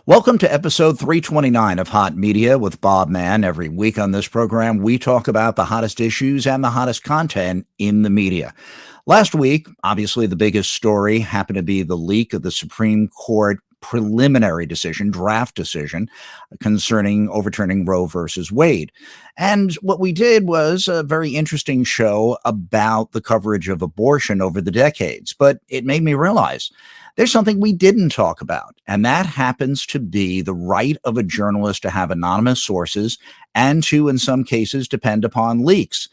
Welcome to episode 329 of Hot Media with Bob Mann. Every week on this program, we talk about the hottest issues and the hottest content in the media. Last week, obviously, the biggest story happened to be the leak of the Supreme Court preliminary decision, draft decision, concerning overturning Roe versus Wade. And what we did was a very interesting show about the coverage of abortion over the decades. But it made me realize there's something we didn't talk about, and that happens to be the right of a journalist to have anonymous sources and to, in some cases, depend upon leaks.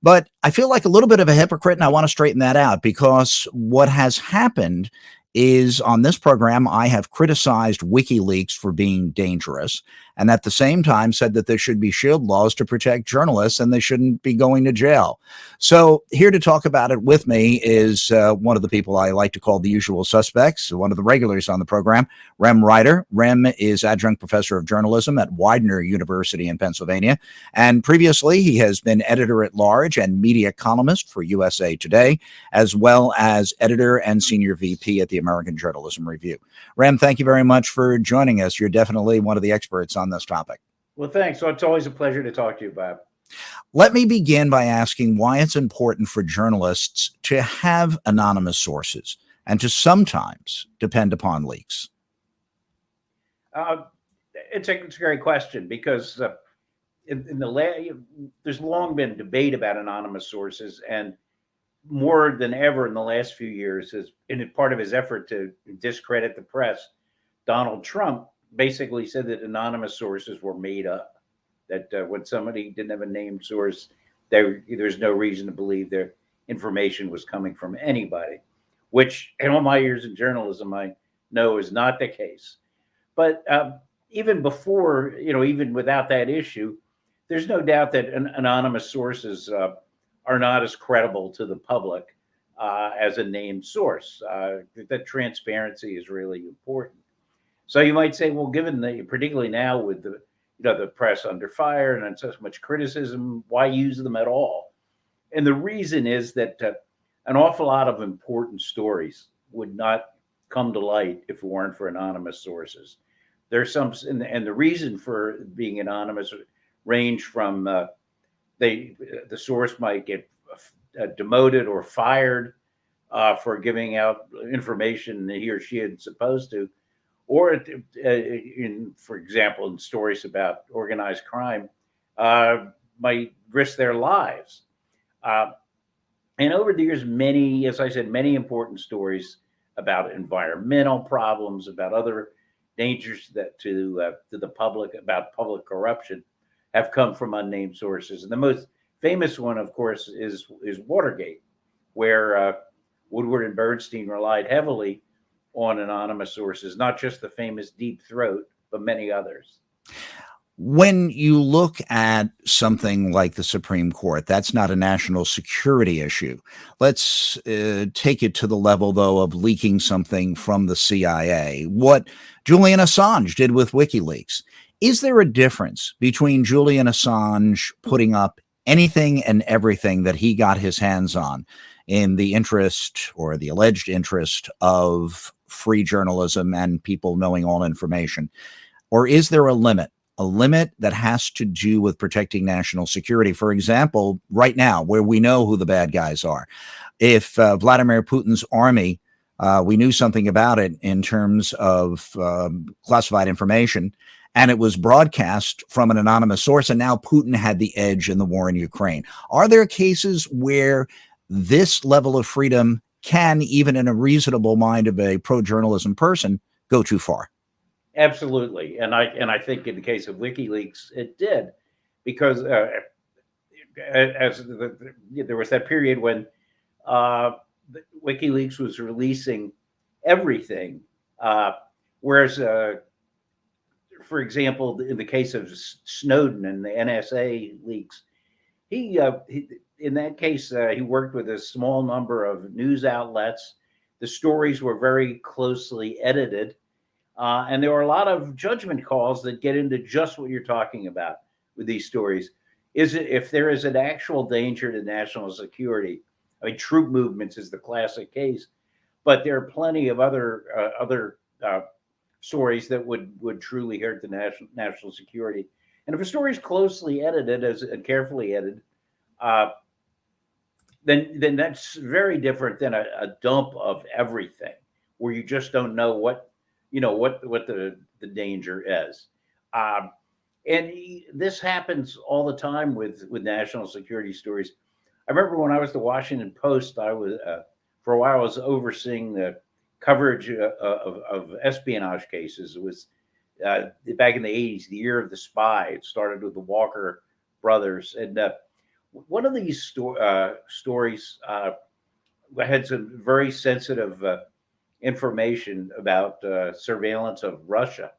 But I feel like a little bit of a hypocrite, and I want to straighten that out because what has happened is on this program, I have criticized WikiLeaks for being dangerous, and at the same time said that there should be shield laws to protect journalists and they shouldn't be going to jail. So, here to talk about it with me is one of the people I like to call the usual suspects, one of the regulars on the program, Rem Ryder. Rem is adjunct professor of journalism at Widener University in Pennsylvania. And previously, he has been editor at large and media columnist for USA Today, as well as editor and senior VP at the American Journalism Review. Rem, thank you very much for joining us. You're definitely one of the experts on this topic. Well, thanks. So it's always a pleasure to talk to you, Bob. Let me begin by asking why it's important for journalists to have anonymous sources and to sometimes depend upon leaks. Uh, it's a great question because there's long been debate about anonymous sources, and more than ever in the last few years, is in part of his effort to discredit the press, Donald Trump basically said that anonymous sources were made up. That when somebody didn't have a named source, there's no reason to believe their information was coming from anybody, which in all my years in journalism, I know is not the case. But even before, even without that issue, there's no doubt that anonymous sources are not as credible to the public as a named source. That transparency is really important. So you might say, well, given particularly now with the press under fire and so much criticism, why use them at all? And the reason is that an awful lot of important stories would not come to light if it weren't for anonymous sources. There's some, and the reason for being anonymous range from the source might get demoted or fired for giving out information that he or she isn't supposed to, or for example, in stories about organized crime, might risk their lives. Uh, and over the years, many, as I said, many important stories about environmental problems, about other dangers that to the public, about public corruption, have come from unnamed sources. And the most famous one, of course, is Watergate, where Woodward and Bernstein relied heavily on anonymous sources, not just the famous Deep Throat, but many others. When you look at something like the Supreme Court, that's not a national security issue. Let's take it to the level, though, of leaking something from the CIA. What Julian Assange did with WikiLeaks. Is there a difference between Julian Assange putting up anything and everything that he got his hands on in the interest or the alleged interest of free journalism and people knowing all information? Or is there a limit? A limit that has to do with protecting national security. For example, right now, where we know who the bad guys are. If Vladimir Putin's army, we knew something about it in terms of classified information, and it was broadcast from an anonymous source, and now Putin had the edge in the war in Ukraine. Are there cases where this level of freedom can, even in a reasonable mind of a pro-journalism person, go too far? Absolutely, and I think in the case of WikiLeaks, it did, because there was that period when uh, WikiLeaks was releasing everything, whereas, for example, in the case of Snowden and the NSA leaks, he in that case he worked with a small number of news outlets. The stories were very closely edited. And there are a lot of judgment calls that get into just what you're talking about with these stories. Is it if there is an actual danger to national security? I mean, troop movements is the classic case, but there are plenty of other stories that would truly hurt the national security. And if a story is closely edited as and carefully edited, uh, then that's very different than a dump of everything, where you just don't know what what the danger is. Um, and this happens all the time with national security stories. I remember when I was the Washington Post, I was for a while I was overseeing the coverage of espionage cases. It was back in the '80s, the year of the spy. It started with the Walker brothers, and one of these stories had some very sensitive information about surveillance of Russia.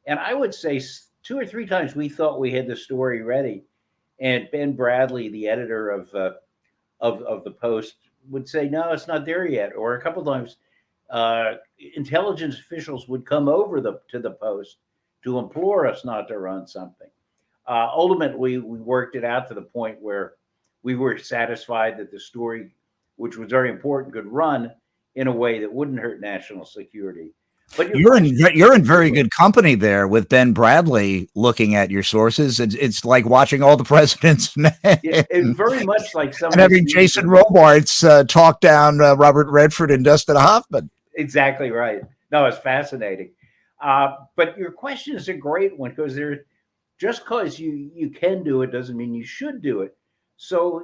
And I would say two or three times we thought we had the story ready, and Ben Bradley, the editor of the Post, would say, "No, it's not there yet." Or a couple of times, uh, intelligence officials would come over to the Post to implore us not to run something. Ultimately, we worked it out to the point where we were satisfied that the story, which was very important, could run in a way that wouldn't hurt national security. But your question is You're in a good very one. good company there with Ben Bradley looking at your sources. It's like watching all the president's men It very much like some and of the having scenes Jason in Robards talk down Robert Redford and Dustin Hoffman. exactly right. No, it's fascinating. But your question is a great one because there, just because you can do it doesn't mean you should do it. So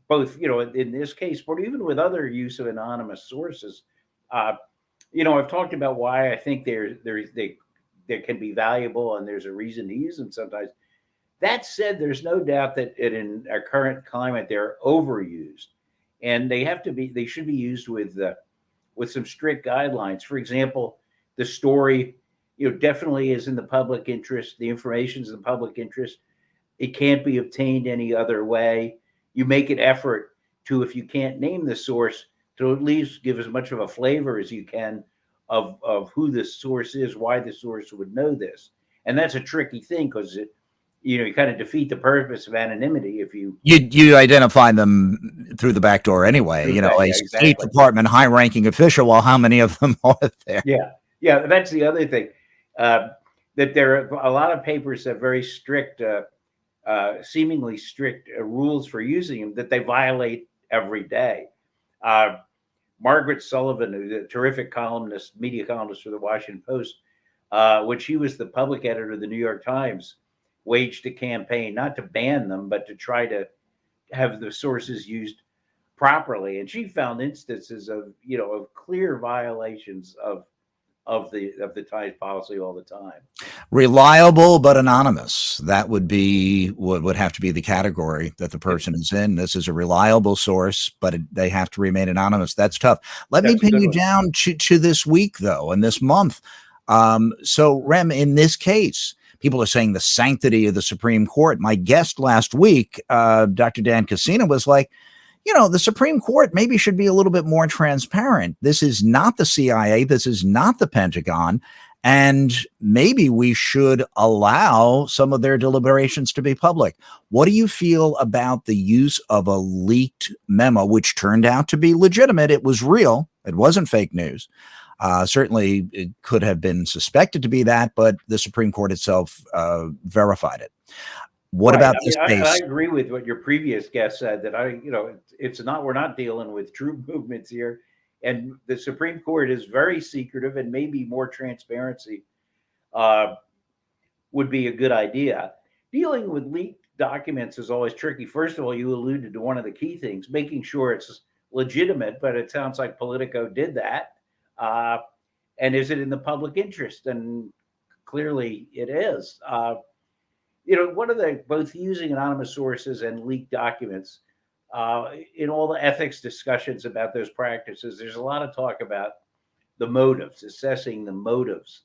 both in this case, but even with other use of anonymous sources, uh, I've talked about why I think they can be valuable and there's a reason to use them sometimes. That said, there's no doubt that in our current climate they're overused, and they should be used with some strict guidelines. For example, the story definitely is in the public interest. The information is in the public interest. It can't be obtained any other way. You make an effort to, if you can't name the source, to at least give as much of a flavor as you can of who the source is, why the source would know this. And that's a tricky thing because you kind of defeat the purpose of anonymity if you You identify them through the back door anyway. prove that. A Yeah, State exactly. Department high-ranking official. Well, how many of them are there? Yeah, yeah. That's the other thing. Uh, that there are a lot of papers have very strict, seemingly strict rules for using them that they violate every day. Uh, Margaret Sullivan, who's a terrific columnist, media columnist for the Washington Post, when she was the public editor of the New York Times, waged a campaign not to ban them, but to try to have the sources used properly. And she found instances of clear violations of the Times policy all the time. Reliable but anonymous. That would be what would have to be the category that the Yep, person is in. This is a reliable source, but they have to remain anonymous. That's tough. Let me that's a pin good you one. down to this week, though, and this month. So, Rem, in this case, people are saying the sanctity of the Supreme Court. My guest last week, Dr. Dan Cassina, was like, the Supreme Court maybe should be a little bit more transparent. This is not the CIA. This is not the Pentagon. And maybe we should allow some of their deliberations to be public. What do you feel about the use of a leaked memo, which turned out to be legitimate? It was real. It wasn't fake news. Certainly, it could have been suspected to be that, but the Supreme Court itself verified it. What Right. about I this mean, I case? agree with what your previous guest said that it's not, we're not dealing with troop movements here. And the Supreme Court is very secretive and maybe more transparency uh, would be a good idea. Dealing with leaked documents is always tricky. First of all, you alluded to one of the key things, making sure it's legitimate, but it sounds like Politico did that. Uh, and is it in the public interest? And clearly it is. One of the both using anonymous sources and leaked documents in all the ethics discussions about those practices, there's a lot of talk about the motives, assessing the motives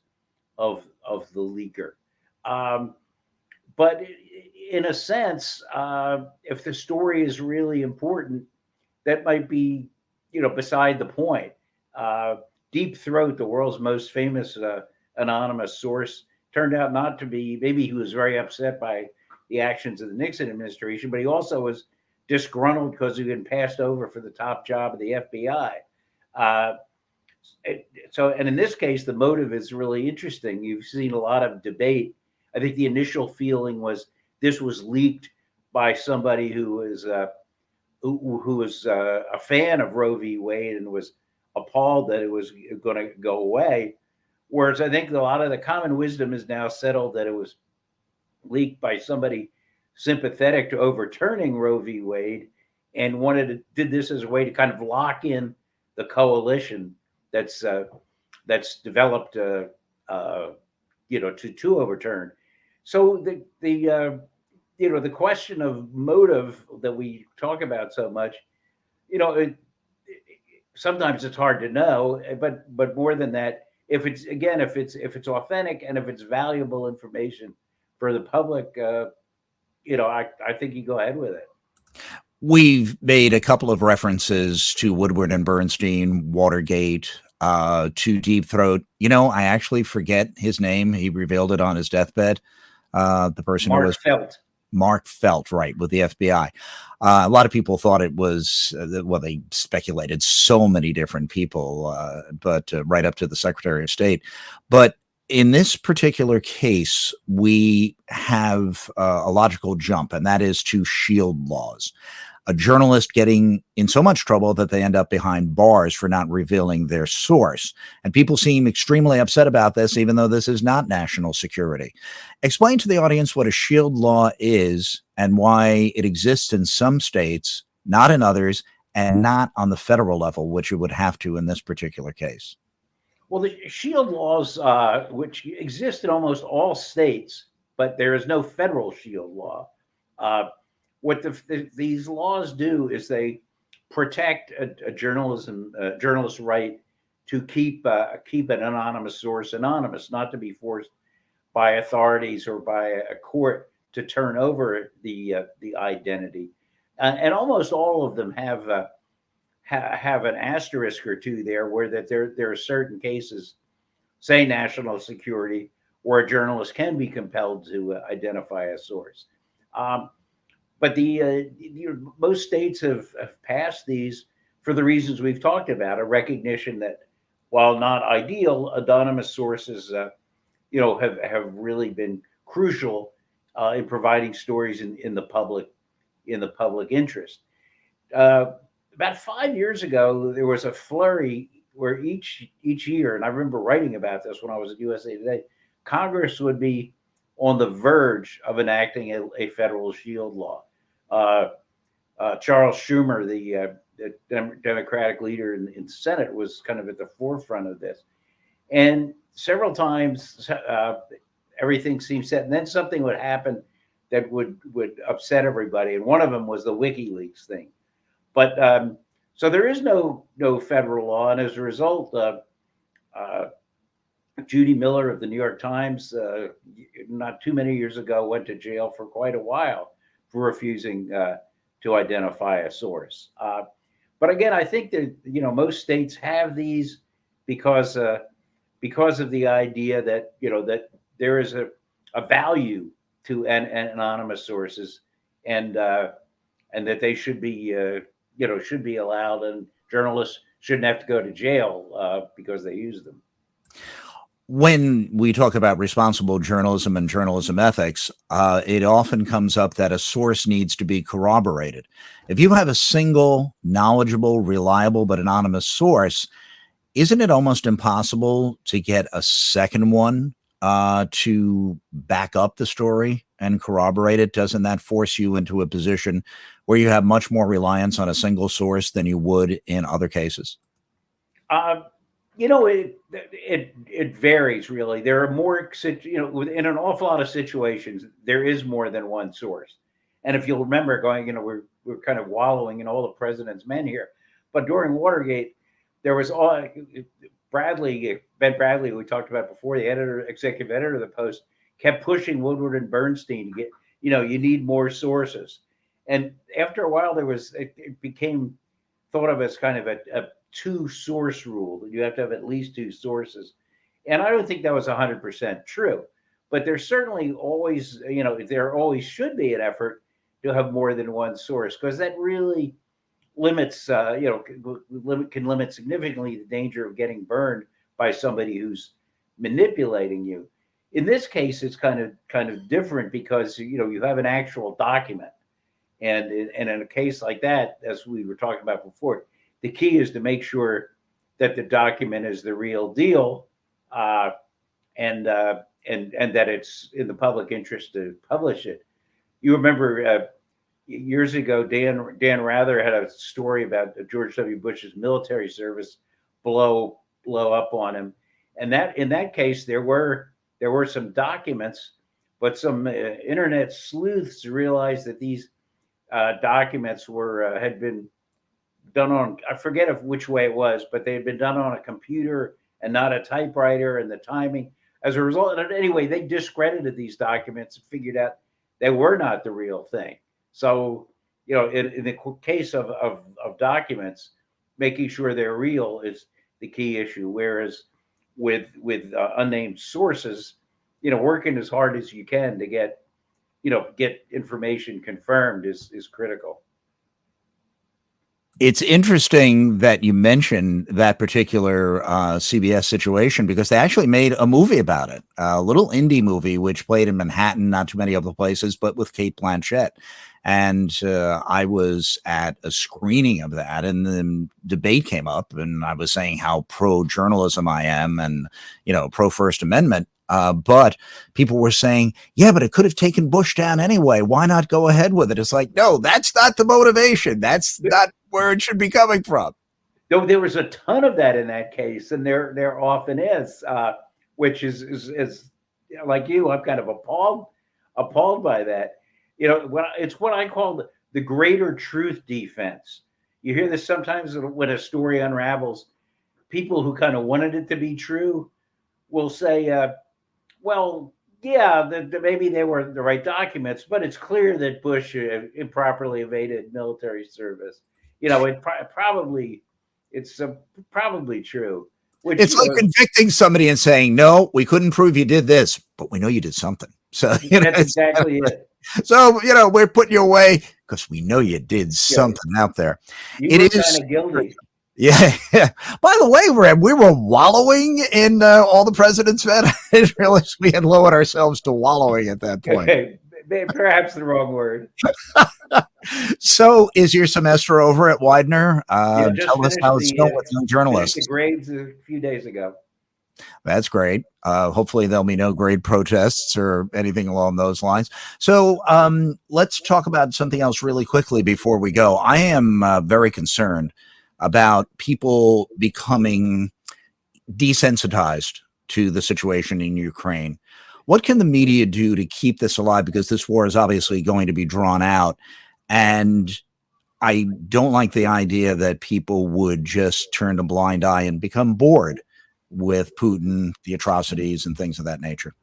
of the leaker. Um, but in a sense, if the story is really important, that might be, beside the point. Uh, Deep Throat, the world's most famous anonymous source, turned out not to be. Maybe he was very upset by the actions of the Nixon administration, but he also was disgruntled because he'd been passed over for the top job of the FBI. Uh, So, and in this case, the motive is really interesting. You've seen a lot of debate. I think the initial feeling was this was leaked by somebody who was a fan of Roe v. Wade and was appalled that it was going to go away. Whereas I think a lot of the common wisdom is now settled that it was leaked by somebody sympathetic to overturning Roe v. Wade and did this as a way to kind of lock in the coalition that's developed, uh, to overturn. So the question of motive that we talk about so much, you know, sometimes it's hard to know, but more than that, if it's authentic and if it's valuable information for the public, I think you go ahead with it. We've made a couple of references to Woodward and Bernstein, Watergate, to Deep Throat. I actually forget his name. He revealed it on his deathbed. The person who Mark was Felt. Mark Felt, right, with the FBI. A lot of people thought it was, well, they speculated so many different people, but right up to the Secretary of State. But in this particular case, we have a logical jump, and that is to shield laws. A journalist getting in so much trouble that they end up behind bars for not revealing their source. And people seem extremely upset about this, even though this is not national security. Explain to the audience what a shield law is and why it exists in some states, not in others, and not on the federal level, which it would have to in this particular case. Well, the shield laws, which exist in almost all states, but there is no federal shield law. Uh, what these laws do is they protect a journalist's right to keep an anonymous source anonymous, not to be forced by authorities or by a court to turn over the identity. And almost all of them have an asterisk or two there, where that there are certain cases, say national security, where a journalist can be compelled to identify a source. Um, but most states have passed these for the reasons we've talked about, a recognition that while not ideal, anonymous sources, have really been crucial in providing stories in the public interest. Uh, about 5 years ago, there was a flurry where each year, and I remember writing about this when I was at USA Today, Congress would be on the verge of enacting a federal shield law. Uh, Charles Schumer, the Democratic leader in the Senate, was kind of at the forefront of this. And several times, everything seemed set, and then something would happen that would upset everybody. And one of them was the WikiLeaks thing. But so there is no federal law, and as a result, uh, Judy Miller of the New York Times, not too many years ago, went to jail for quite a while for refusing to identify a source. But again, I think that most states have these because because of the idea that that there is a value to an anonymous sources, and and that they should be allowed, and journalists shouldn't have to go to jail because they use them. When we talk about responsible journalism and journalism ethics, it often comes up that a source needs to be corroborated. If you have a single, knowledgeable, reliable, but anonymous source, isn't it almost impossible to get a second one to back up the story and corroborate it? Doesn't that force you into a position where you have much more reliance on a single source than you would in other cases? Uh, it varies really. There are more, in an awful lot of situations, there is more than one source. And if you'll remember, we're kind of wallowing in all the president's men here, but during Watergate, there was all Ben Bradley, who we talked about before, the executive editor of the Post, kept pushing Woodward and Bernstein to get, you need more sources. And after a while, it became thought of as kind of a two source rule, that you have to have at least two sources. And I don't think that was 100% true, but there's certainly always, there always should be an effort to have more than one source, because that really limits, can limit significantly the danger of getting burned by somebody who's manipulating you. In this case, it's kind of different because you have an actual document, and in a case like that, as we were talking about before, the key is to make sure that the document is the real deal, uh, and that it's in the public interest to publish it. You remember years ago, Dan Rather had a story about George W. Bush's military service blow up on him, and that in that case there were some documents, but some internet sleuths realized that these documents were had been done on, I forget of which way it was, but they had been done on a computer and not a typewriter, and the timing. As a result, anyway, they discredited these documents and figured out they were not the real thing. So, in the case of documents, making sure they're real is the key issue. Whereas with unnamed sources, working as hard as you can to get information confirmed is critical. It's interesting that you mentioned that particular CBS situation because they actually made a movie about it, a little indie movie which played in Manhattan, not too many other places, but with Kate Blanchett. And I was at a screening of that, and the debate came up, and I was saying how pro journalism I am, and pro First Amendment. But people were saying, yeah, but it could have taken Bush down anyway. Why not go ahead with it? It's like, no, that's not the motivation. That's not where it should be coming from. Though there was a ton of that in that case, and there often is, which is like you, I'm kind of appalled by that. It's what I call the greater truth defense. You hear this sometimes when a story unravels. People who kind of wanted it to be true will say, well, yeah, maybe they were the right documents, but it's clear that Bush improperly evaded military service. It's probably true. Which It's like convicting somebody and saying, no, we couldn't prove you did this, but we know you did something. So that's exactly it. So we're putting you away because we know you did something out there. You were kind of guilty. Yeah. By the way, we were wallowing in all the president's men. I didn't realize we had lowered ourselves to wallowing at that point. Perhaps the wrong word. So, is your semester over at Widener? Tell us how it's going with young journalists. The grades a few days ago. That's great. Hopefully there'll be no grade protests or anything along those lines. So let's talk about something else really quickly before we go. I am very concerned about people becoming desensitized to the situation in Ukraine. What can the media do to keep this alive? Because this war is obviously going to be drawn out. And I don't like the idea that people would just turn a blind eye and become bored with Putin, the atrocities and things of that nature.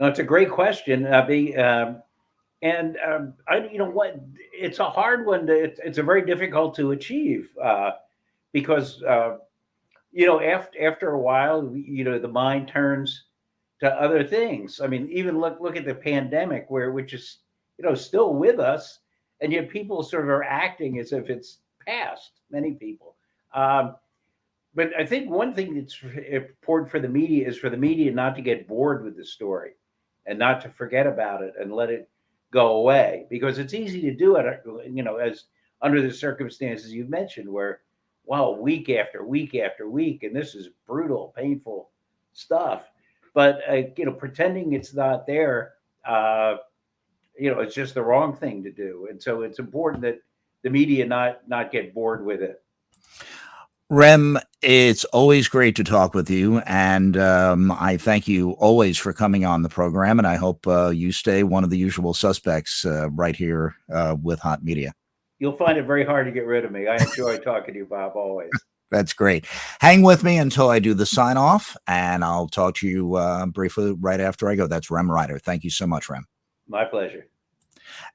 No, it's a great question, Abby. What? It's a hard one. It's a very difficult to achieve because after a while, the mind turns to other things. I mean, even look at the pandemic, which is still with us, and yet people sort of are acting as if it's past. Many people. But I think one thing that's important for the media is for the media not to get bored with the story and not to forget about it and let it go away, because it's easy to do it, as under the circumstances you've mentioned, where, wow, week after week after week, and this is brutal, painful stuff. But, pretending it's not there, it's just the wrong thing to do. And so it's important that the media not get bored with it. Rem, it's always great to talk with you, and I thank you always for coming on the program, and I hope you stay one of the usual suspects right here with Hot Media. You'll find it very hard to get rid of me. I enjoy talking to you, Bob, always. That's great. Hang with me until I do the sign off, and I'll talk to you briefly right after I go. That's Rem Ryder. Thank you so much, Rem. My pleasure.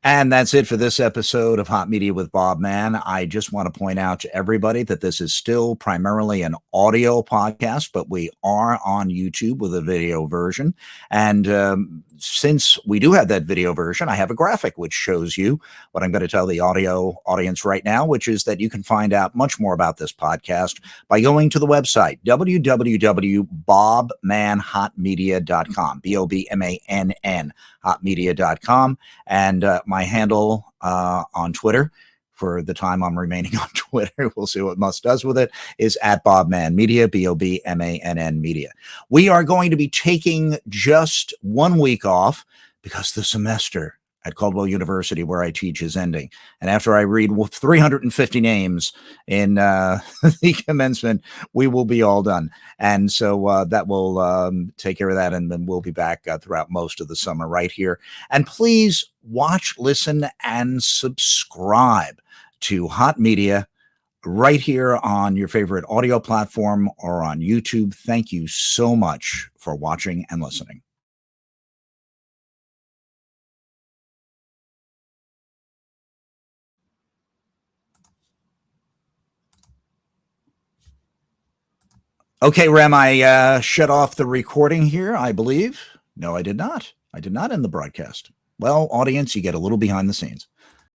And that's it for this episode of Hot Media with Bob Mann. I just want to point out to everybody that this is still primarily an audio podcast, but we are on YouTube with a video version. And since we do have that video version, I have a graphic which shows you what I'm going to tell the audio audience right now, which is that you can find out much more about this podcast by going to the website, www.bobmannhotmedia.com, BOBMANN, hotmedia.com. And my handle on Twitter, for the time I'm remaining on Twitter, we'll see what Musk does with it, is at Bob Mann Media, BOBMANN Media. We are going to be taking just 1 week off because the semester at Caldwell University, where I teach, is ending. And after I read 350 names in the commencement, we will be all done. And so that will take care of that. And then we'll be back throughout most of the summer right here. And please watch, listen, and subscribe to Hot Media right here on your favorite audio platform or on YouTube. Thank you so much for watching and listening. Okay, Rem, I shut off the recording here, I believe. No, I did not. I did not end the broadcast. Well, audience, you get a little behind the scenes.